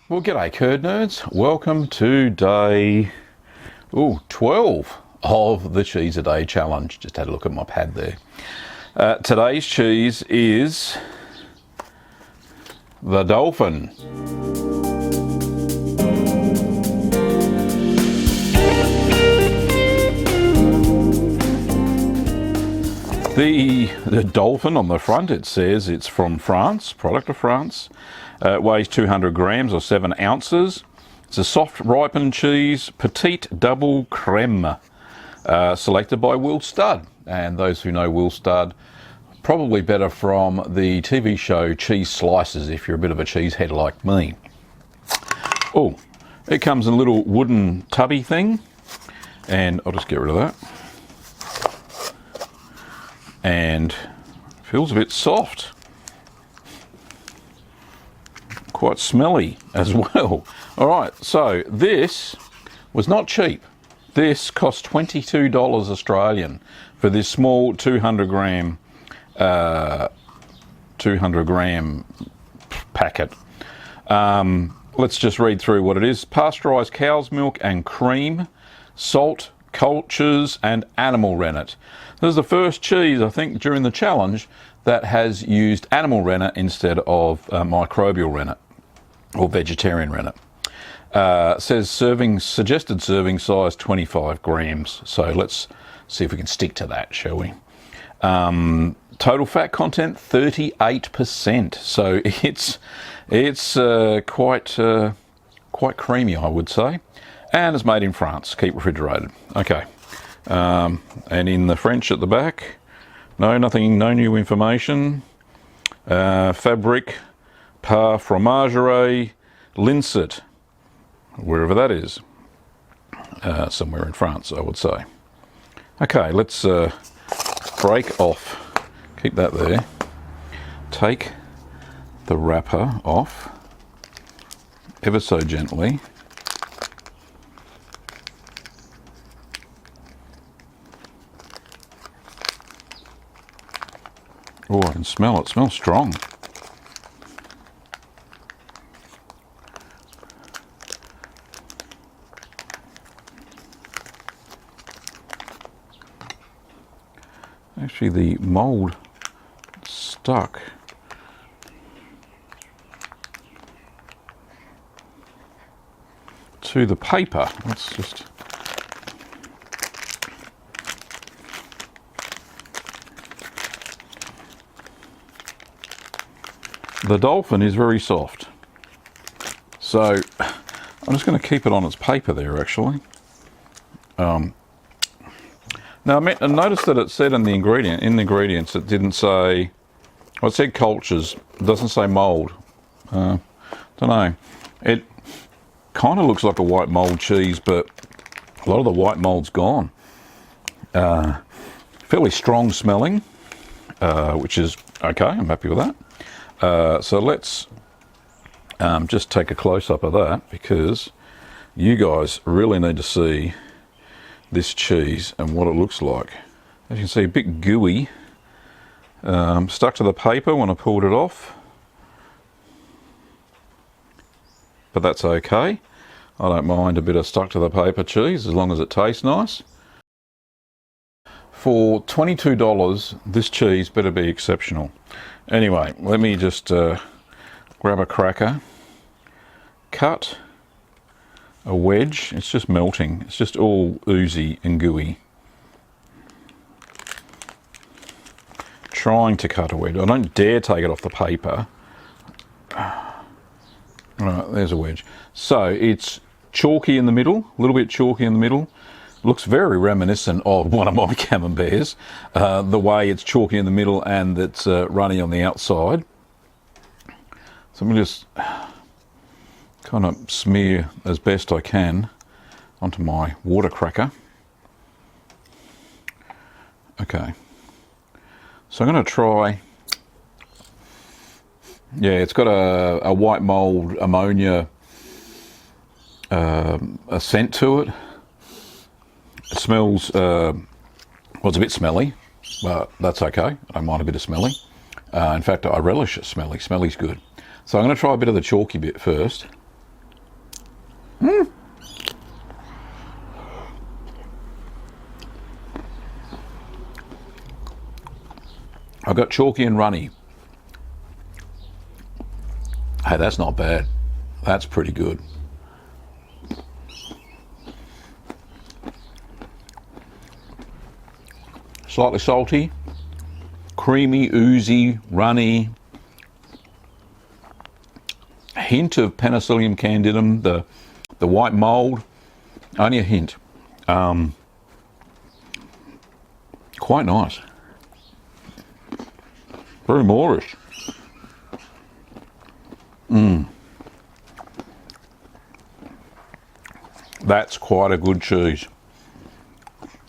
Well, g'day curd nerds. Welcome to day 12 of the Cheese a Day challenge. Just had a look at my pad there. Today's cheese is the Dauphin. The Dauphin on the front, it says it's from France, product of France. It weighs 200 grams or 7 ounces. It's a soft ripened cheese, petite double creme, selected by Will Studd. And those who know Will Studd, probably better from the TV show Cheese Slices if you're a bit of a cheesehead like me. Oh, it comes in a little wooden tubby thing, and I'll just get rid of that. And feels a bit soft. Quite smelly as well. All right, so this was not cheap. This cost $22 Australian for this small 200 gram packet. Let's just read through what it is. Pasteurized cow's milk and cream, salt, cultures, and animal rennet. This is the first cheese, I think, during the challenge that has used animal rennet instead of microbial rennet or vegetarian rennet. Says suggested serving size 25 grams. So let's see if we can stick to that, shall we? Total fat content 38%. So it's quite creamy, I would say, and it's made in France. Keep refrigerated. Okay. And in the French at the back, no new information. Fabrique par fromagerie Lincet, wherever that is, somewhere in France, I would say. Okay, let's break off. Keep that there. Take the wrapper off ever so gently. Oh, I can smell it. It smells strong. Actually, the mould stuck. To the paper. Let's just... The Dauphin is very soft, so I'm just going to keep it on its paper there, actually. Now, I noticed that it said in the ingredients, it didn't say, well, it said cultures, it doesn't say mould. Don't know. It kind of looks like a white mould cheese, but a lot of the white mould's gone. Fairly strong smelling, which is okay, I'm happy with that. So let's just take a close-up of that, because you guys really need to see this cheese and what it looks like. As you can see, a bit gooey, stuck to the paper when I pulled it off, but that's okay. I don't mind a bit of stuck to the paper cheese as long as it tastes nice. For $22, this cheese better be exceptional. Anyway, let me just grab a cracker, cut a wedge. It's just melting. It's just all oozy and gooey. Trying to cut a wedge. I don't dare take it off the paper. Right, there's a wedge. So it's chalky in the middle, a little bit chalky in the middle. Looks very reminiscent of one of my camemberts, the way it's chalky in the middle and it's runny on the outside. So I'm going to just kind of smear as best I can onto my water cracker. Okay, so I'm going to try, yeah, it's got a white mould ammonia a scent to it. It smells, well, it's a bit smelly, but that's okay. I don't mind a bit of smelly. In fact, I relish it smelly. Smelly's good. So I'm going to try a bit of the chalky bit first. I got chalky and runny. Hey, that's not bad. That's pretty good. Slightly salty, creamy, oozy, runny. A hint of Penicillium candidum, the white mould, only a hint. Quite nice. Very Moorish. That's quite a good cheese.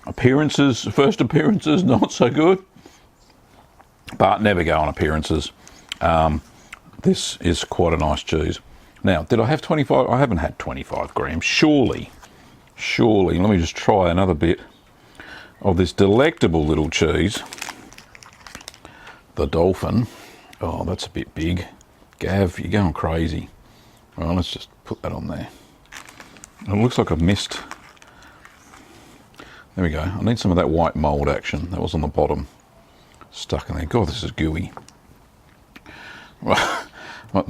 Appearances, first appearances, not so good, but never go on appearances. This is quite a nice cheese. Now, did I have 25? I haven't had 25 grams. Surely. Let me just try another bit of this delectable little cheese. The Dauphin. Oh, that's a bit big. Gav, you're going crazy. Well, let's just put that on there. It looks like I've missed. There we go. I need some of that white mould action. That was on the bottom. Stuck in there. God, this is gooey. What,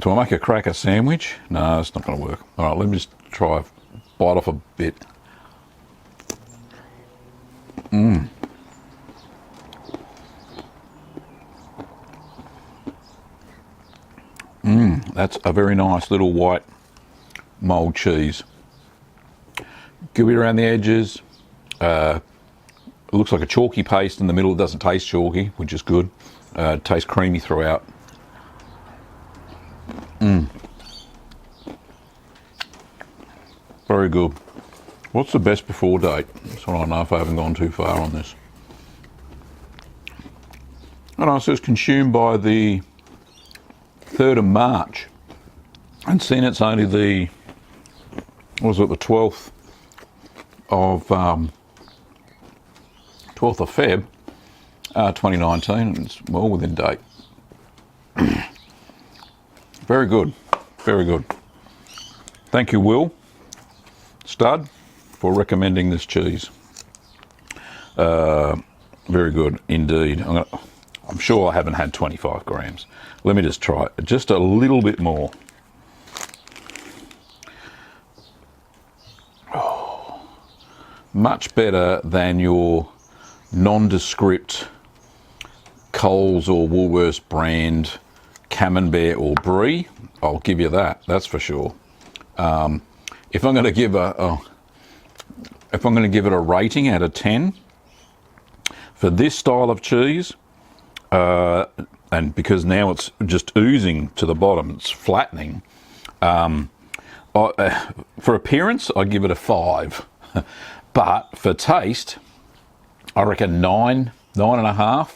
do I make a cracker sandwich? No, it's not going to work. All right, let me just try bite off a bit. That's a very nice little white mould cheese. Gooey around the edges. It looks like a chalky paste in the middle. It doesn't taste chalky, which is good. It tastes creamy throughout. Very good. What's the best before date? So I know if I haven't gone too far on this. And I says consumed by the 3rd of March. And seen it's only the, was it the 12th of 12th of Feb 2019. It's well within date. Very good, very good. Thank you, Will Stud, for recommending this cheese. Very good indeed. I'm sure I haven't had 25 grams. Let me just try it just a little bit more. Oh, much better than your nondescript Coles or Woolworths brand Camembert or Brie. I'll give you that. That's for sure. If I'm going to give it a rating out of 10 for this style of cheese, and because now it's just oozing to the bottom, it's flattening. For appearance, I give it a 5, but for taste, I reckon 9.5.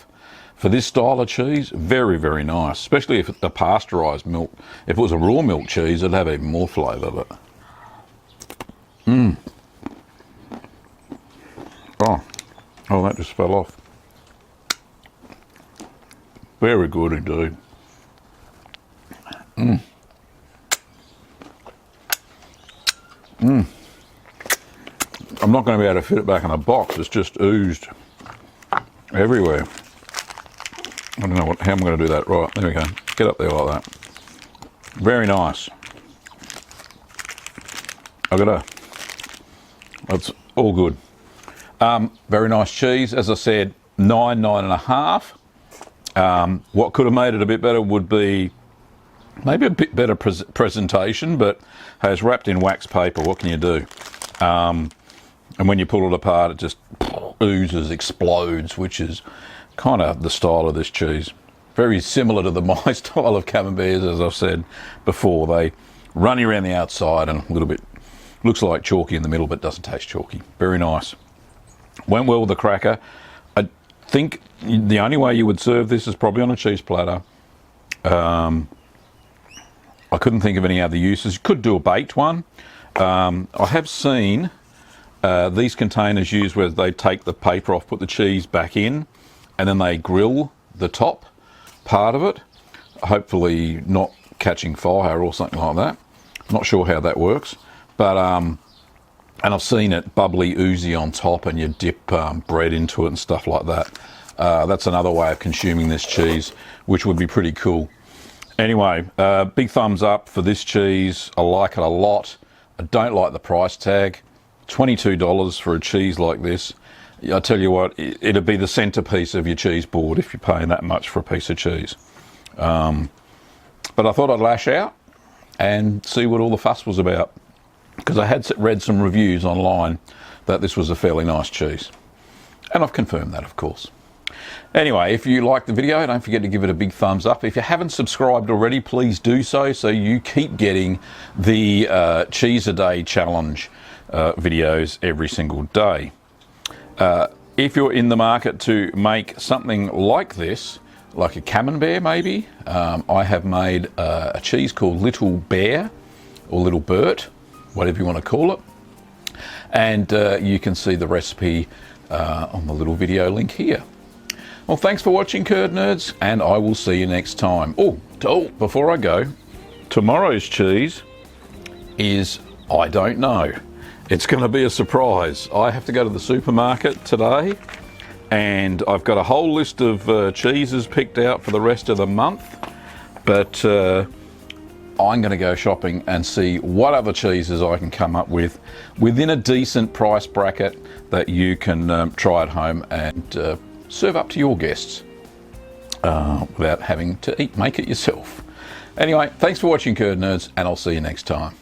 For this style of cheese, very, very nice, especially if it's the pasteurised milk. If it was a raw milk cheese, it'd have even more flavour. But oh, that just fell off. Very good indeed. I'm not going to be able to fit it back in a box. It's just oozed everywhere. I don't know how I'm going to do that. Right, there we go. Get up there like that. Very nice. That's all good. Very nice cheese. As I said, 9.5. What could have made it a bit better would be maybe a bit better presentation, but hey, it's wrapped in wax paper. What can you do? And when you pull it apart, it just oozes, explodes, which is kind of the style of this cheese. Very similar to my style of camemberts, as I've said before. They runny around the outside and a little bit, looks like chalky in the middle, but doesn't taste chalky. Very nice. Went well with the cracker. I think the only way you would serve this is probably on a cheese platter. I couldn't think of any other uses. You could do a baked one. I have seen these containers used where they take the paper off, put the cheese back in, and then they grill the top part of it, hopefully not catching fire or something like that. Not sure how that works, But and I've seen it bubbly, oozy on top, and you dip bread into it and stuff like that. That's another way of consuming this cheese, which would be pretty cool. Anyway, big thumbs up for this cheese. I like it a lot. I don't like the price tag. $22 for a cheese like this. I tell you what, it'd be the centerpiece of your cheese board if you're paying that much for a piece of cheese. But I thought I'd lash out and see what all the fuss was about, because I had read some reviews online that this was a fairly nice cheese. And I've confirmed that, of course. Anyway, if you liked the video, don't forget to give it a big thumbs up. If you haven't subscribed already, please do so you keep getting the Cheese a Day Challenge videos every single day. If you're in the market to make something like this, like a camembert maybe, I have made a cheese called Little Bear, or Little Bert, whatever you want to call it. And you can see the recipe on the little video link here. Well, thanks for watching, Curd Nerds, and I will see you next time. Oh, before I go, tomorrow's cheese is, I don't know. It's going to be a surprise. I have to go to the supermarket today, and I've got a whole list of cheeses picked out for the rest of the month, but I'm going to go shopping and see what other cheeses I can come up with within a decent price bracket that you can try at home and serve up to your guests without having to make it yourself. Anyway, thanks for watching, Curd Nerds, and I'll see you next time.